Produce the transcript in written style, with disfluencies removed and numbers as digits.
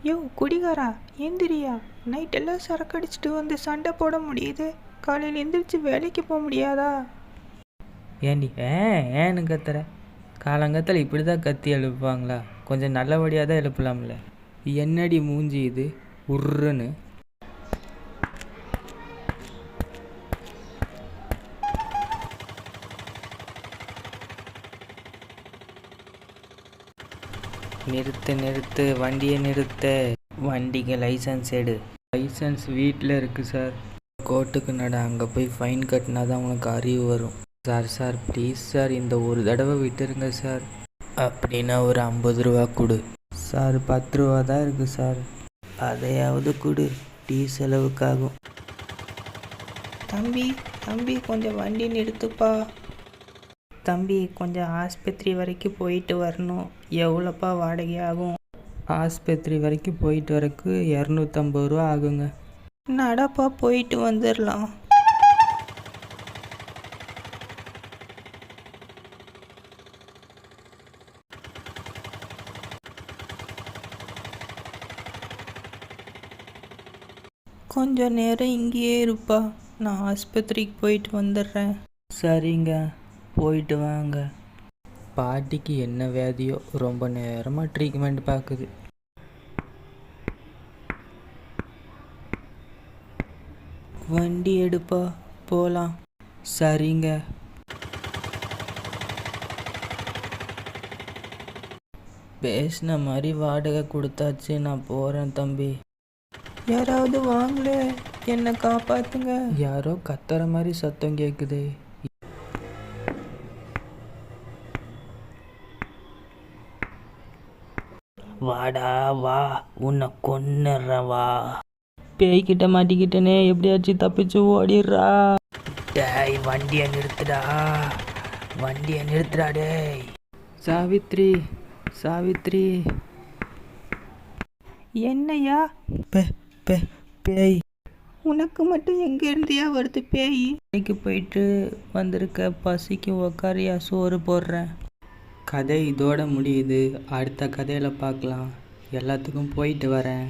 யோ குடிகாரா, எந்திரியா. நைட்டெல்லாம் சரக்கு அடிச்சுட்டு வந்து சண்டை போட முடியுது, காலையில் எந்திரிச்சு வேலைக்கு போக முடியாதா? ஏண்டி ஏன்னு கத்துற? காலங்கத்தில் இப்படி தான் கத்தி எழுப்புவாங்களா? கொஞ்சம் நல்லபடியாக தான் எழுப்பலாம்ல. என்னடி மூஞ்சி இது உருன்னு? நிறுத்து வண்டியை நிறுத்து. வண்டிக்கு லைசன்ஸ் எடு. லைசன்ஸ் வீட்டில் இருக்குது சார். கோர்ட்டுக்கு நட, அங்கே போய் ஃபைன் கட்டினா தான் உனக்கு அறிவு வரும். சார் ப்ளீஸ் சார், இந்த ஒரு தடவை விட்டுருங்க சார். அப்படின்னா ஒரு 50 ரூபா கொடு சார். 10 ரூபா தான் இருக்குது சார். அதையாவது கொடு, டீ செலவுக்காகும். தம்பி கொஞ்சம் வண்டி நிறுத்துப்பா. தம்பி கொஞ்சம் ஆஸ்பத்திரி வரைக்கும் போயிட்டு வரணும், எவ்வளோப்பா வாடகை ஆகும்? ஆஸ்பத்திரி வரைக்கும் போயிட்டு வரக்கு 250 ரூபா ஆகுங்க. நடப்பா, போயிட்டு வந்துடலாம். கொஞ்சம் நேரம் இங்கேயே இருப்பா, நான் ஆஸ்பத்திரிக்கு போயிட்டு வந்துடுறேன். சரிங்க, போயிட்டு வாங்க. பாட்டிக்கு என்ன வியாதியோ, ரொம்ப நேரமாக ட்ரீட்மெண்ட் பார்க்குது. வண்டி எடுப்பா, போகலாம். சரிங்க. பேசின மாதிரி வாடகை கொடுத்தாச்சு, நான் போகிறேன் தம்பி. யாராவது வாங்களே, என்னை காப்பாத்துங்க. யாரோ கத்துற மாதிரி சத்தம் கேட்குது. வாடா வா, உன்னை கொன்னுறேன் வா. பேய்கிட்ட மாட்டிக்கிட்டனே, எப்படியாச்சும் தப்பிச்சு ஓடிடுறா. டேய் வண்டியை நிறுத்துடா டேய். சாவித்ரி. என்னையா? பேய். உனக்கு மட்டும் எங்க இருந்தியா வருது பேய்? வேலைக்கு போயிட்டு வந்திருக்க, பசிக்கு உக்காரியா, சோறு போடுறேன். கதை இதோட முடியுது. அடுத்த கதையில் பார்க்கலாம். எல்லாத்துக்கும் போயிட்டு வரேன்.